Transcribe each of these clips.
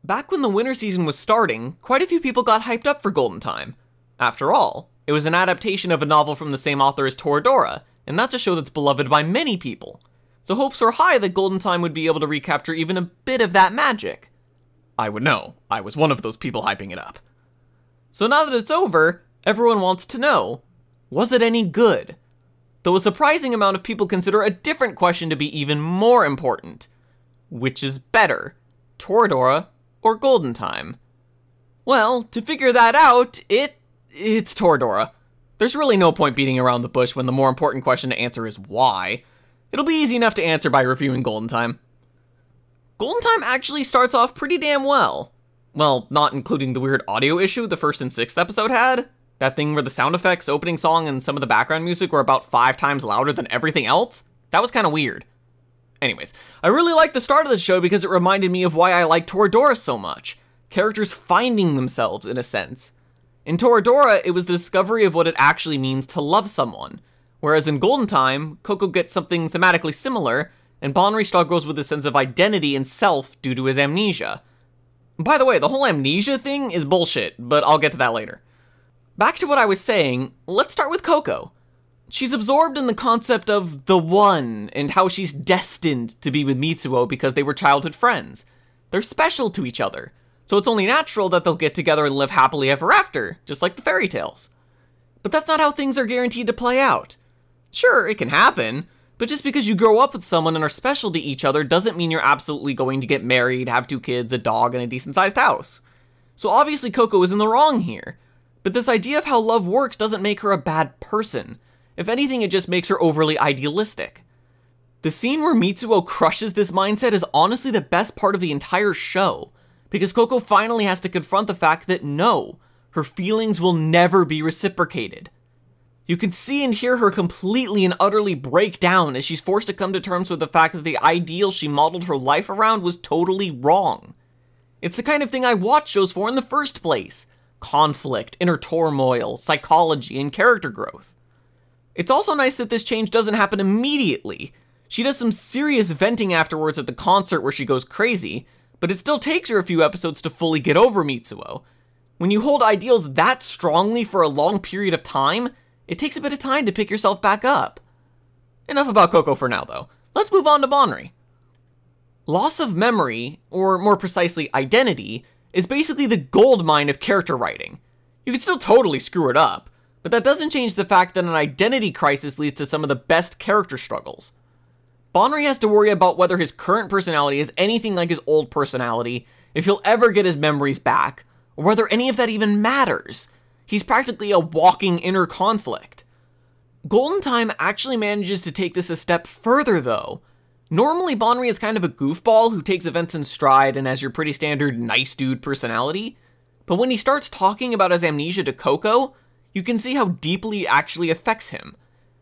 Back when the winter season was starting, quite a few people got hyped up for Golden Time. After all, it was an adaptation of a novel from the same author as ToraDora, and that's a show that's beloved by many people. So hopes were high that Golden Time would be able to recapture even a bit of that magic. I would know, I was one of those people hyping it up. So now that it's over, everyone wants to know, was it any good? Though a surprising amount of people consider a different question to be even more important. Which is better, ToraDora or Golden Time? Well, to figure that out, it's ToraDora. There's really no point beating around the bush when the more important question to answer is why. It'll be easy enough to answer by reviewing Golden Time. Golden Time actually starts off pretty damn well. Well, not including the weird audio issue the first and sixth episode had. That thing where the sound effects, opening song, and some of the background music were about 5 times louder than everything else. That was kind of weird. Anyways, I really liked the start of the show because it reminded me of why I like ToraDora so much. Characters finding themselves, in a sense. In ToraDora, it was the discovery of what it actually means to love someone. Whereas in Golden Time, Coco gets something thematically similar, and Banri struggles with a sense of identity and self due to his amnesia. By the way, the whole amnesia thing is bullshit, but I'll get to that later. Back to what I was saying, let's start with Coco. She's absorbed in the concept of the one, and how she's destined to be with Mitsuo because they were childhood friends. They're special to each other, so it's only natural that they'll get together and live happily ever after, just like the fairy tales. But that's not how things are guaranteed to play out. Sure, it can happen, but just because you grow up with someone and are special to each other doesn't mean you're absolutely going to get married, have 2 kids, a dog, and a decent-sized house. So obviously Coco is in the wrong here. But this idea of how love works doesn't make her a bad person. If anything, it just makes her overly idealistic. The scene where Mitsuo crushes this mindset is honestly the best part of the entire show, because Coco finally has to confront the fact that no, her feelings will never be reciprocated. You can see and hear her completely and utterly break down as she's forced to come to terms with the fact that the ideal she modeled her life around was totally wrong. It's the kind of thing I watch shows for in the first place. Conflict, inner turmoil, psychology, and character growth. It's also nice that this change doesn't happen immediately. She does some serious venting afterwards at the concert where she goes crazy, but it still takes her a few episodes to fully get over Mitsuo. When you hold ideals that strongly for a long period of time, it takes a bit of time to pick yourself back up. Enough about Coco for now though. Let's move on to Banri. Loss of memory, or more precisely identity, is basically the gold mine of character writing. You can still totally screw it up, but that doesn't change the fact that an identity crisis leads to some of the best character struggles. Banri has to worry about whether his current personality is anything like his old personality, if he'll ever get his memories back, or whether any of that even matters. He's practically a walking inner conflict. Golden Time actually manages to take this a step further though. Normally, Banri is kind of a goofball who takes events in stride and has your pretty standard nice dude personality. But when he starts talking about his amnesia to Coco, you can see how deeply it actually affects him.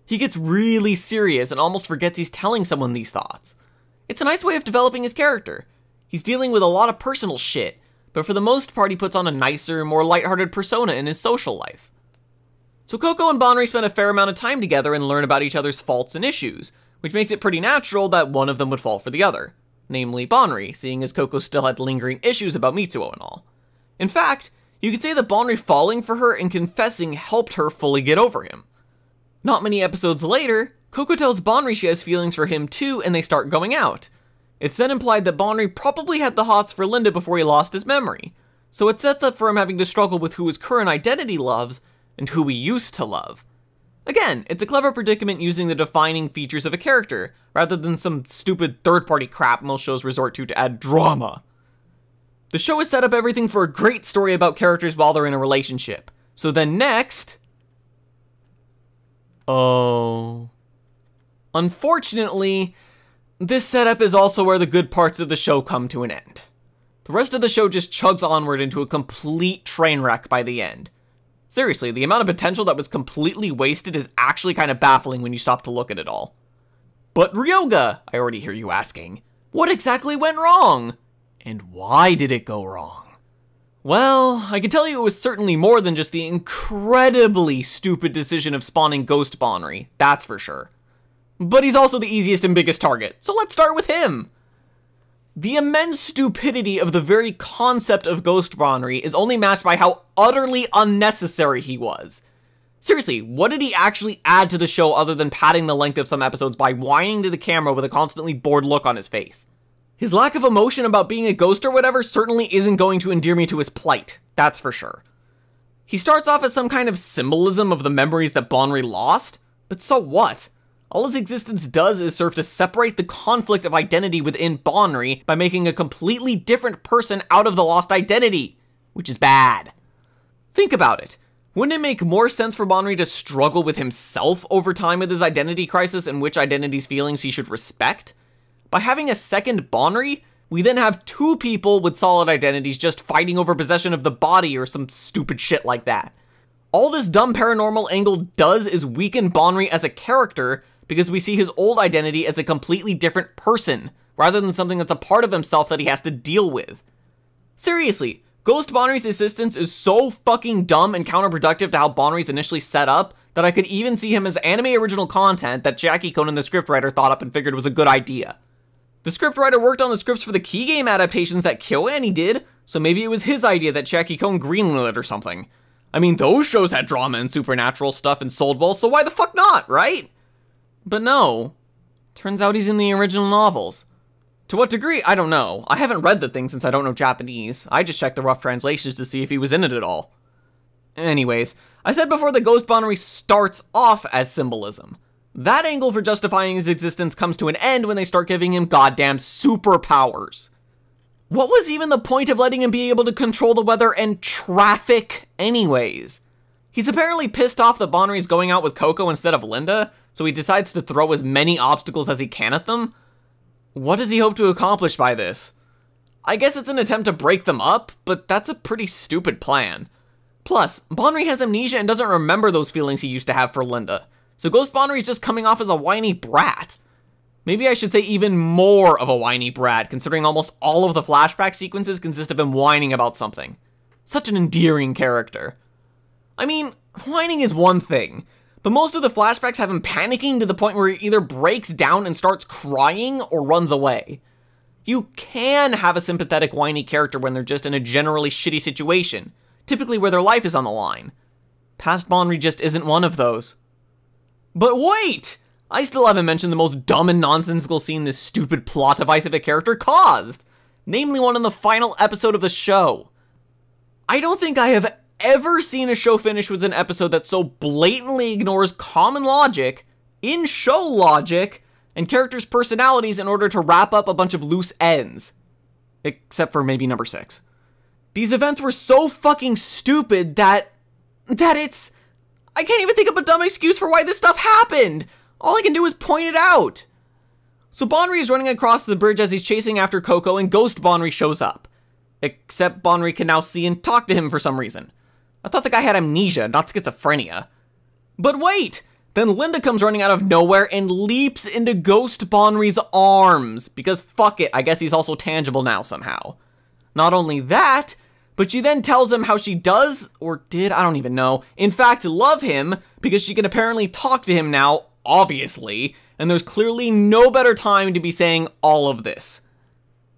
He gets really serious and almost forgets he's telling someone these thoughts. It's a nice way of developing his character. He's dealing with a lot of personal shit, but for the most part he puts on a nicer, more lighthearted persona in his social life. So Coco and Banri spend a fair amount of time together and learn about each other's faults and issues, which makes it pretty natural that one of them would fall for the other, namely Banri, seeing as Coco still had lingering issues about Mitsuo and all. In fact, you could say that Banri falling for her and confessing helped her fully get over him. Not many episodes later, Coco tells Banri she has feelings for him too and they start going out. It's then implied that Banri probably had the hots for Linda before he lost his memory, so it sets up for him having to struggle with who his current identity loves and who he used to love. Again, it's a clever predicament using the defining features of a character, rather than some stupid third-party crap most shows resort to add drama. The show has set up everything for a great story about characters while they're in a relationship. So then next... oh... Unfortunately, this setup is also where the good parts of the show come to an end. The rest of the show just chugs onward into a complete train wreck by the end. Seriously, the amount of potential that was completely wasted is actually kind of baffling when you stop to look at it all. But Riyogaa, I already hear you asking, what exactly went wrong? And why did it go wrong? Well, I can tell you it was certainly more than just the incredibly stupid decision of spawning Ghost Banri, that's for sure. But he's also the easiest and biggest target, so let's start with him. The immense stupidity of the very concept of Ghost Banri is only matched by how utterly unnecessary he was. Seriously, what did he actually add to the show other than padding the length of some episodes by whining to the camera with a constantly bored look on his face? His lack of emotion about being a ghost or whatever certainly isn't going to endear me to his plight, that's for sure. He starts off as some kind of symbolism of the memories that Banri lost, but so what? All his existence does is serve to separate the conflict of identity within Banri by making a completely different person out of the lost identity, which is bad. Think about it. Wouldn't it make more sense for Banri to struggle with himself over time with his identity crisis and which identity's feelings he should respect? By having a second Banri, we then have two people with solid identities just fighting over possession of the body or some stupid shit like that. All this dumb paranormal angle does is weaken Banri as a character because we see his old identity as a completely different person, rather than something that's a part of himself that he has to deal with. Seriously, Ghost Banri's existence is so fucking dumb and counterproductive to how Banri's initially set up that I could even see him as anime original content that Jackie Conan the scriptwriter thought up and figured was a good idea. The scriptwriter worked on the scripts for the Key Game adaptations that KyoAni did, so maybe it was his idea that Jackie Conan greenlit or something. I mean, those shows had drama and supernatural stuff and sold well, so why the fuck not, right? But no. Turns out he's in the original novels. To what degree, I don't know. I haven't read the thing since I don't know Japanese. I just checked the rough translations to see if he was in it at all. Anyways, I said before that Ghost Banri starts off as symbolism. That angle for justifying his existence comes to an end when they start giving him goddamn superpowers. What was even the point of letting him be able to control the weather and traffic anyways? He's apparently pissed off that Banri's going out with Coco instead of Linda, so he decides to throw as many obstacles as he can at them. What does he hope to accomplish by this? I guess it's an attempt to break them up, but that's a pretty stupid plan. Plus, Banri has amnesia and doesn't remember those feelings he used to have for Linda, so Ghost Banri's just coming off as a whiny brat. Maybe I should say even more of a whiny brat, considering almost all of the flashback sequences consist of him whining about something. Such an endearing character. I mean, whining is one thing, but most of the flashbacks have him panicking to the point where he either breaks down and starts crying or runs away. You can have a sympathetic whiny character when they're just in a generally shitty situation, typically where their life is on the line. Past Banri just isn't one of those. But wait! I still haven't mentioned the most dumb and nonsensical scene this stupid plot device of a character caused, namely one in the final episode of the show. I don't think I have ever seen a show finish with an episode that so blatantly ignores common logic, in-show logic, and characters' personalities in order to wrap up a bunch of loose ends. Except for maybe number 6. These events were so fucking stupid that it's... I can't even think of a dumb excuse for why this stuff happened! All I can do is point it out! So Banri is running across the bridge as he's chasing after Coco and Ghost Banri shows up. Except Banri can now see and talk to him for some reason. I thought the guy had amnesia, not schizophrenia. But wait! Then Linda comes running out of nowhere and leaps into Ghost Banri's arms, because fuck it, I guess he's also tangible now somehow. Not only that, but she then tells him how she does, or did, I don't even know, in fact love him, because she can apparently talk to him now, obviously, and there's clearly no better time to be saying all of this.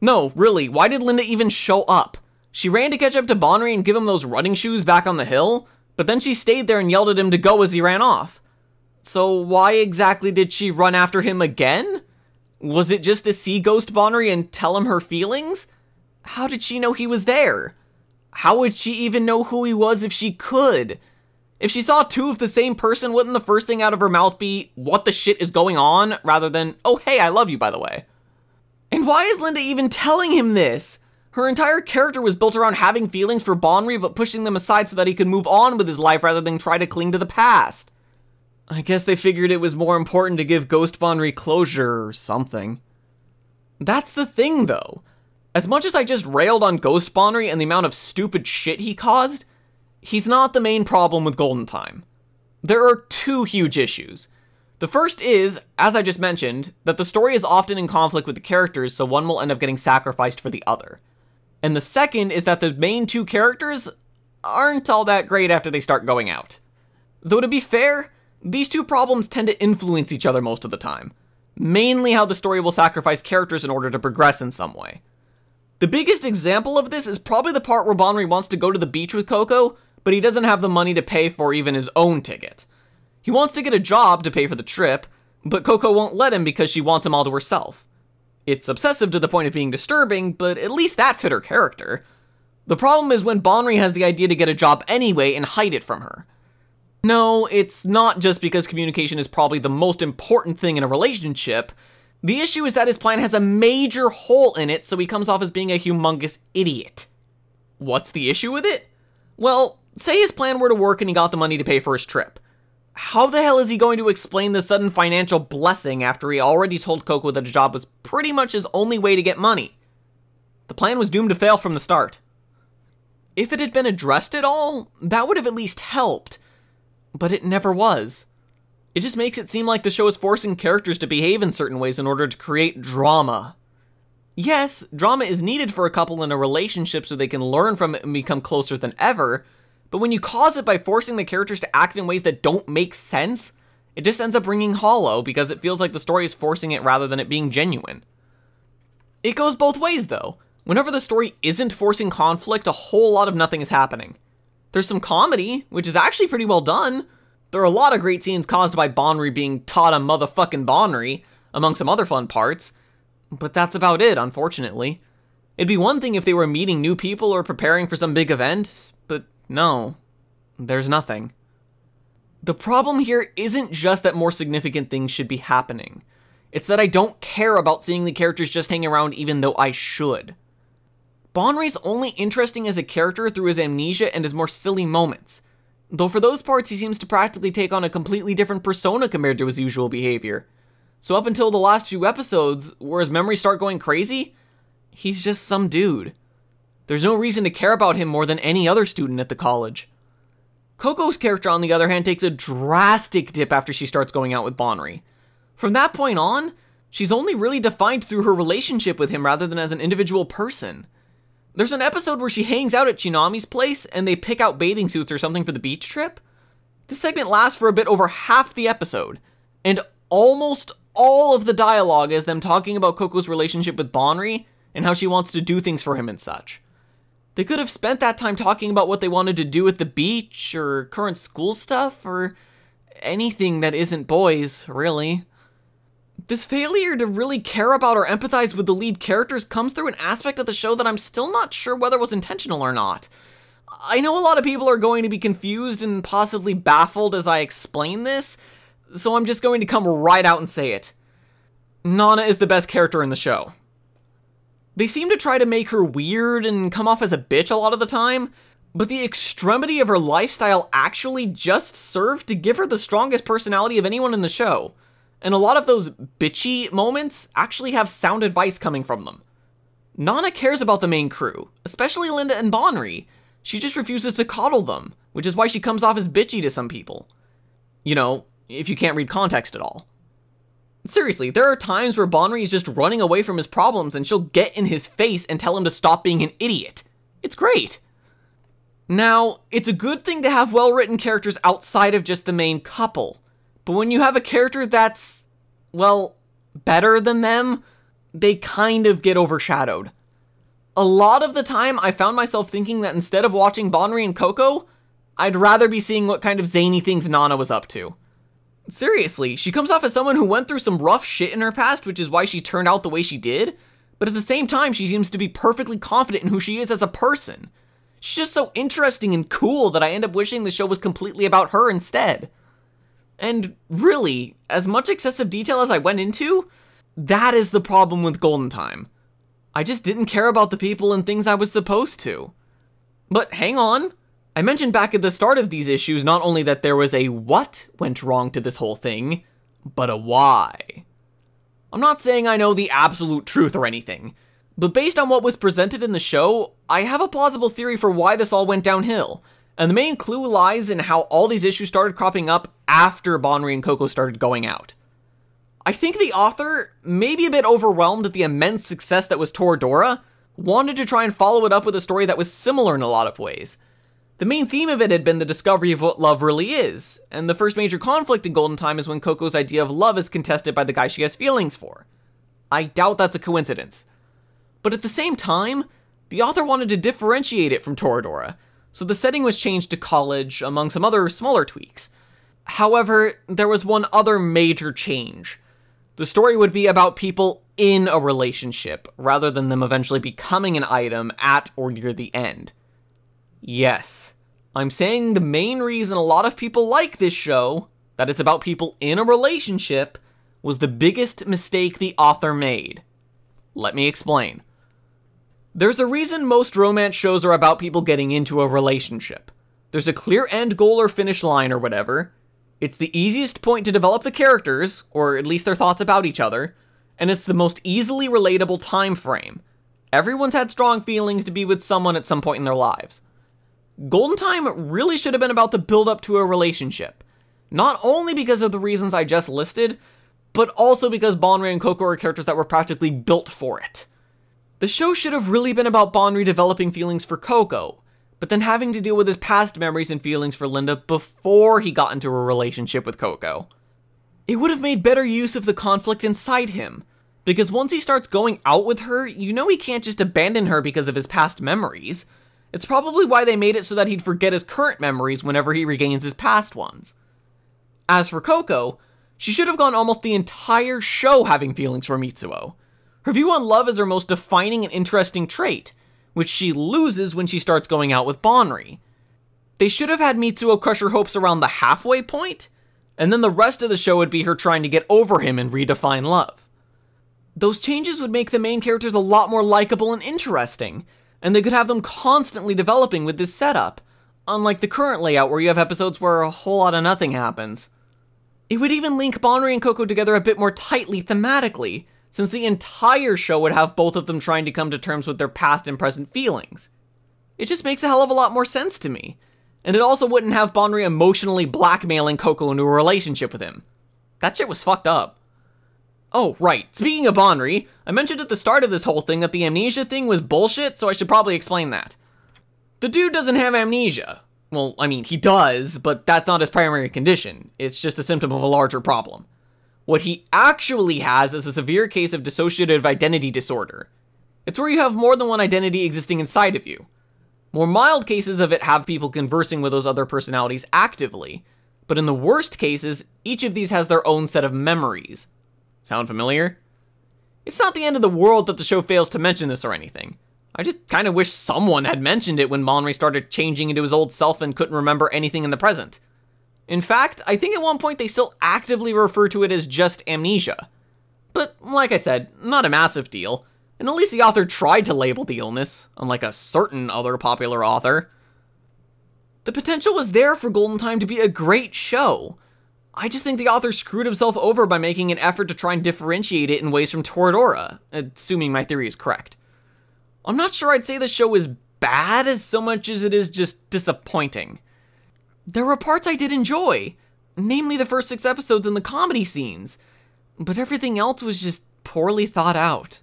No, really, why did Linda even show up? She ran to catch up to Banri and give him those running shoes back on the hill, but then she stayed there and yelled at him to go as he ran off. So why exactly did she run after him again? Was it just to see Ghost Banri and tell him her feelings? How did she know he was there? How would she even know who he was if she could? If she saw two of the same person, wouldn't the first thing out of her mouth be, "What the shit is going on?" rather than, "Oh hey, I love you by the way." And why is Linda even telling him this? Her entire character was built around having feelings for Banri but pushing them aside so that he could move on with his life rather than try to cling to the past. I guess they figured it was more important to give Ghost Banri closure or something. That's the thing though. As much as I just railed on Ghost Banri and the amount of stupid shit he caused, he's not the main problem with Golden Time. There are two huge issues. The first is, as I just mentioned, that the story is often in conflict with the characters, so one will end up getting sacrificed for the other. And the second is that the main two characters aren't all that great after they start going out. Though to be fair, these two problems tend to influence each other most of the time. Mainly how the story will sacrifice characters in order to progress in some way. The biggest example of this is probably the part where Banri wants to go to the beach with Coco, but he doesn't have the money to pay for even his own ticket. He wants to get a job to pay for the trip, but Coco won't let him because she wants him all to herself. It's obsessive to the point of being disturbing, but at least that fit her character. The problem is when Banri has the idea to get a job anyway and hide it from her. No, it's not just because communication is probably the most important thing in a relationship. The issue is that his plan has a major hole in it, so he comes off as being a humongous idiot. What's the issue with it? Well, say his plan were to work and he got the money to pay for his trip. How the hell is he going to explain the sudden financial blessing after he already told Coco that a job was pretty much his only way to get money? The plan was doomed to fail from the start. If it had been addressed at all, that would have at least helped. But it never was. It just makes it seem like the show is forcing characters to behave in certain ways in order to create drama. Yes, drama is needed for a couple in a relationship so they can learn from it and become closer than ever, but when you cause it by forcing the characters to act in ways that don't make sense, it just ends up ringing hollow because it feels like the story is forcing it rather than it being genuine. It goes both ways though. Whenever the story isn't forcing conflict, a whole lot of nothing is happening. There's some comedy, which is actually pretty well done. There are a lot of great scenes caused by Banri being taught a motherfucking Banri, among some other fun parts. But that's about it, unfortunately. It'd be one thing if they were meeting new people or preparing for some big event, but no, there's nothing. The problem here isn't just that more significant things should be happening. It's that I don't care about seeing the characters just hang around even though I should. Banri's only interesting as a character through his amnesia and his more silly moments. Though for those parts he seems to practically take on a completely different persona compared to his usual behavior. So up until the last few episodes, where his memories start going crazy, he's just some dude. There's no reason to care about him more than any other student at the college. Coco's character, on the other hand, takes a drastic dip after she starts going out with Banri. From that point on, she's only really defined through her relationship with him rather than as an individual person. There's an episode where she hangs out at Chinami's place and they pick out bathing suits or something for the beach trip. This segment lasts for a bit over half the episode, and almost all of the dialogue is them talking about Coco's relationship with Banri and how she wants to do things for him and such. They could have spent that time talking about what they wanted to do at the beach or current school stuff or anything that isn't boys, really. This failure to really care about or empathize with the lead characters comes through an aspect of the show that I'm still not sure whether was intentional or not. I know a lot of people are going to be confused and possibly baffled as I explain this, so I'm just going to come right out and say it. Nana is the best character in the show. They seem to try to make her weird and come off as a bitch a lot of the time, but the extremity of her lifestyle actually just served to give her the strongest personality of anyone in the show. And a lot of those bitchy moments actually have sound advice coming from them. Nana cares about the main crew, especially Linda and Banri. She just refuses to coddle them, which is why she comes off as bitchy to some people. You know, if you can't read context at all. Seriously, there are times where Banri is just running away from his problems and she'll get in his face and tell him to stop being an idiot. It's great. Now, it's a good thing to have well-written characters outside of just the main couple. But when you have a character that's, well, better than them, they kind of get overshadowed. A lot of the time, I found myself thinking that instead of watching Banri and Coco, I'd rather be seeing what kind of zany things Nana was up to. Seriously, she comes off as someone who went through some rough shit in her past, which is why she turned out the way she did, but at the same time, she seems to be perfectly confident in who she is as a person. She's just so interesting and cool that I end up wishing the show was completely about her instead. And really, as much excessive detail as I went into, that is the problem with Golden Time. I just didn't care about the people and things I was supposed to. But hang on, I mentioned back at the start of these issues not only that there was a what went wrong to this whole thing, but a why. I'm not saying I know the absolute truth or anything, but based on what was presented in the show, I have a plausible theory for why this all went downhill. And the main clue lies in how all these issues started cropping up after Banri and Coco started going out. I think the author, maybe a bit overwhelmed at the immense success that was ToraDora, wanted to try and follow it up with a story that was similar in a lot of ways. The main theme of it had been the discovery of what love really is, and the first major conflict in Golden Time is when Coco's idea of love is contested by the guy she has feelings for. I doubt that's a coincidence. But at the same time, the author wanted to differentiate it from ToraDora, so the setting was changed to college, among some other smaller tweaks. However, there was one other major change. The story would be about people in a relationship, rather than them eventually becoming an item at or near the end. Yes, I'm saying the main reason a lot of people like this show, that it's about people in a relationship, was the biggest mistake the author made. Let me explain. There's a reason most romance shows are about people getting into a relationship. There's a clear end goal or finish line or whatever. It's the easiest point to develop the characters, or at least their thoughts about each other, and it's the most easily relatable time frame. Everyone's had strong feelings to be with someone at some point in their lives. Golden Time really should have been about the build-up to a relationship. Not only because of the reasons I just listed, but also because Banri and Coco are characters that were practically built for it. The show should have really been about Banri developing feelings for Coco, but then having to deal with his past memories and feelings for Linda before he got into a relationship with Coco. It would have made better use of the conflict inside him, because once he starts going out with her, you know he can't just abandon her because of his past memories. It's probably why they made it so that he'd forget his current memories whenever he regains his past ones. As for Coco, she should have gone almost the entire show having feelings for Mitsuo. Her view on love is her most defining and interesting trait, which she loses when she starts going out with Banri. They should have had Mitsuo crush her hopes around the halfway point, and then the rest of the show would be her trying to get over him and redefine love. Those changes would make the main characters a lot more likable and interesting, and they could have them constantly developing with this setup, unlike the current layout where you have episodes where a whole lot of nothing happens. It would even link Banri and Coco together a bit more tightly thematically, since the entire show would have both of them trying to come to terms with their past and present feelings. It just makes a hell of a lot more sense to me, and it also wouldn't have Banri emotionally blackmailing Coco into a relationship with him. That shit was fucked up. Oh, right, speaking of Banri, I mentioned at the start of this whole thing that the amnesia thing was bullshit, so I should probably explain that. The dude doesn't have amnesia. Well, I mean, he does, but that's not his primary condition. It's just a symptom of a larger problem. What he actually has is a severe case of dissociative identity disorder. It's where you have more than one identity existing inside of you. More mild cases of it have people conversing with those other personalities actively, but in the worst cases, each of these has their own set of memories. Sound familiar? It's not the end of the world that the show fails to mention this or anything. I just kind of wish someone had mentioned it when Banri started changing into his old self and couldn't remember anything in the present. In fact, I think at one point they still actively refer to it as just amnesia. But, like I said, not a massive deal, and at least the author tried to label the illness, unlike a certain other popular author. The potential was there for Golden Time to be a great show. I just think the author screwed himself over by making an effort to try and differentiate it in ways from ToraDora, assuming my theory is correct. I'm not sure I'd say the show is bad as so much as it is just disappointing. There were parts I did enjoy, namely the first 6 episodes and the comedy scenes, but everything else was just poorly thought out.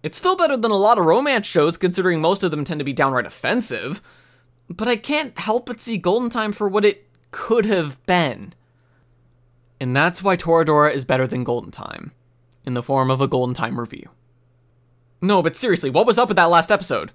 It's still better than a lot of romance shows, considering most of them tend to be downright offensive, but I can't help but see Golden Time for what it could have been. And that's why ToraDora is better than Golden Time, in the form of a Golden Time review. No, but seriously, what was up with that last episode?